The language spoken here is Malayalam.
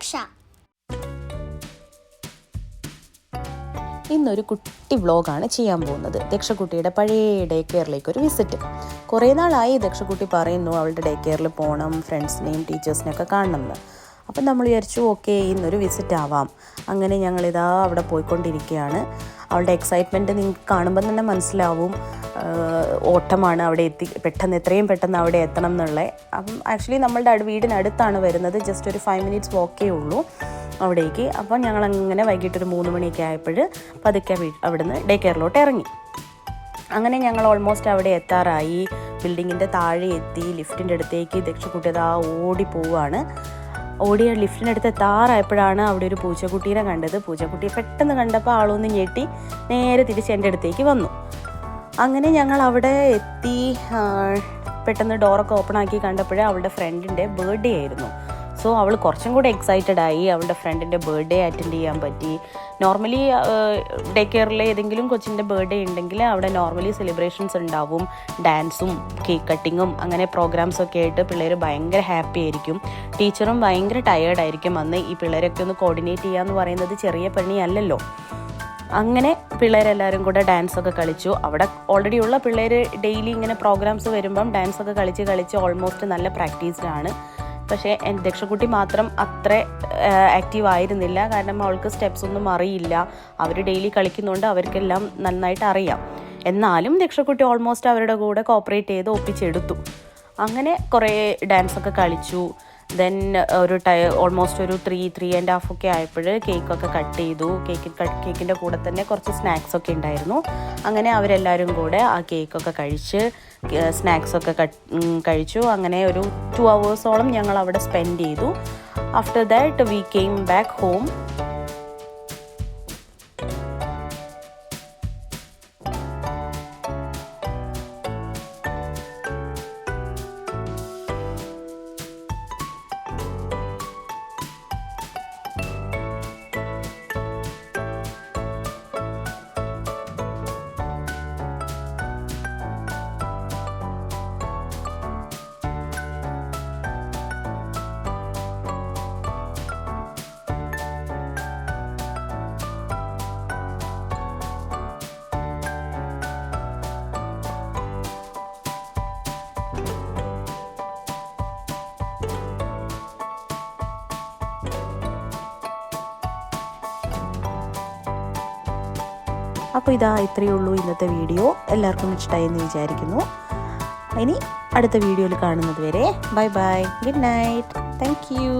ദക്ഷ. ഇന്നൊരു കുട്ടി വ്ളോഗാണ് ചെയ്യാൻ പോകുന്നത്. ദക്ഷക്കുട്ടിയുടെ പഴയ ഡേ കെയറിലേക്ക് ഒരു വിസിറ്റ്. കുറേ നാളായി ദക്ഷക്കുട്ടി പറയുന്നു അവളുടെ ഡേ കെയറിൽ പോകണം, ഫ്രണ്ട്സിനെയും ടീച്ചേഴ്സിനെയൊക്കെ കാണണമെന്ന്. അപ്പം നമ്മൾ വിചാരിച്ചു ഓക്കെ ഇന്നൊരു വിസിറ്റ് ആവാം. അങ്ങനെ ഞങ്ങളിതാ അവിടെ പോയിക്കൊണ്ടിരിക്കുകയാണ്. അവളുടെ എക്സൈറ്റ്മെൻറ്റ് നിങ്ങൾക്ക് കാണുമ്പോൾ തന്നെ മനസ്സിലാവും. ഓട്ടമാണ് അവിടെ എത്രയും പെട്ടെന്ന് അവിടെ എത്തണം എന്നുള്ളത്. അപ്പം ആക്ച്വലി നമ്മളുടെ വീടിനടുത്താണ് വരുന്നത്. ജസ്റ്റ് ഒരു 5 minutes വാക്കേ ഉള്ളൂ അവിടേക്ക്. അപ്പോൾ ഞങ്ങളങ്ങനെ വൈകിട്ടൊരു 3 മണിയൊക്കെ ആയപ്പോൾ പതുക്കെ അവിടുന്ന് ഡേ കെയറിലോട്ട് ഇറങ്ങി. അങ്ങനെ ഞങ്ങൾ ഓൾമോസ്റ്റ് അവിടെ എത്താറായി. ബിൽഡിങ്ങിൻ്റെ താഴെ എത്തി. ലിഫ്റ്റിൻ്റെ അടുത്തേക്ക് ദക്ഷക്കുട്ടി അതാ ഓടി പോവുകയാണ്. ഓടിയ ലിഫ്റ്റിനടുത്ത് എത്താറായപ്പോഴാണ് അവിടെ ഒരു പൂച്ചക്കുട്ടീനെ കണ്ടത്. പൂച്ചക്കുട്ടിയെ പെട്ടെന്ന് കണ്ടപ്പോൾ ആളൊന്ന് ഞെട്ടി നേരെ തിരിച്ച് എൻ്റെ അടുത്തേക്ക് വന്നു. അങ്ങനെ ഞങ്ങൾ അവിടെ എത്തി. പെട്ടെന്ന് ഡോറൊക്കെ ഓപ്പൺ ആക്കി കണ്ടപ്പോഴേ അവളുടെ ഫ്രണ്ടിൻ്റെ ബർത്ത്ഡേ ആയിരുന്നു. സോ അവൾ കുറച്ചും കൂടെ എക്സൈറ്റഡ് ആയി. അവളുടെ ഫ്രണ്ടിൻ്റെ ബർത്ത്ഡേ അറ്റൻഡ് ചെയ്യാൻ പറ്റി. നോർമലി ഡേ കെയറിൽ ഏതെങ്കിലും കൊച്ചിൻ്റെ ബർത്ത്ഡേ ഉണ്ടെങ്കിൽ അവിടെ നോർമലി സെലിബ്രേഷൻസ് ഉണ്ടാവും, ഡാൻസും കേക്ക് കട്ടിങ്ങും അങ്ങനെ പ്രോഗ്രാംസൊക്കെ ആയിട്ട് പിള്ളേർ ഭയങ്കര ഹാപ്പി ആയിരിക്കും. ടീച്ചറും ഭയങ്കര ടയേർഡായിരിക്കും. അന്ന് ഈ പിള്ളേരൊക്കെ ഒന്ന് കോർഡിനേറ്റ് ചെയ്യുക എന്ന് പറയുന്നത് ചെറിയ പണിയല്ലല്ലോ. അങ്ങനെ പിള്ളേരെല്ലാവരും കൂടെ ഡാൻസൊക്കെ കളിച്ചു. അവിടെ ഓൾറെഡി ഉള്ള പിള്ളേർ ഡെയിലി ഇങ്ങനെ പ്രോഗ്രാംസ് വരുമ്പം ഡാൻസൊക്കെ കളിച്ച് ഓൾമോസ്റ്റ് നല്ല പ്രാക്ടീസ്ഡാണ്. പക്ഷേ എൻ്റെ ദക്ഷക്കുട്ടി മാത്രം അത്ര ആക്റ്റീവ് ആയിരുന്നില്ല. കാരണം അവൾക്ക് സ്റ്റെപ്സ് ഒന്നും അറിയില്ല. അവർ ഡെയിലി കളിക്കുന്നുണ്ട്, അവർക്കെല്ലാം നന്നായിട്ട് അറിയാം. എന്നാലും ദക്ഷക്കുട്ടി ഓൾമോസ്റ്റ് അവരുടെ കൂടെ കോപ്പറേറ്റ് ചെയ്ത് ഒപ്പിച്ചെടുത്തു. അങ്ങനെ കുറേ ഡാൻസൊക്കെ കളിച്ചു. ദെൻ ഓൾമോസ്റ്റ് ഒരു 3.5 ഒക്കെ ആയപ്പോൾ കേക്കൊക്കെ കട്ട് ചെയ്തു. കേക്കിൻ്റെ കൂടെ തന്നെ കുറച്ച് സ്നാക്സൊക്കെ ഉണ്ടായിരുന്നു. അങ്ങനെ അവരെല്ലാവരും കൂടെ ആ കേക്കൊക്കെ കഴിച്ച് സ്നാക്സൊക്കെ കഴിച്ചു. അങ്ങനെ ഒരു 2 hours ഞങ്ങൾ അവിടെ സ്പെൻഡ് ചെയ്തു. After that we came back home. അപ്പോൾ ഇത്രയേ ഉള്ളൂ ഇന്നത്തെ വീഡിയോ. എല്ലാവർക്കും ഇഷ്ടമായി എന്ന് വിചാരിക്കുന്നു. ഇനി അടുത്ത വീഡിയോയിൽ കാണുന്നത് വരെ bye bye, good night, thank you.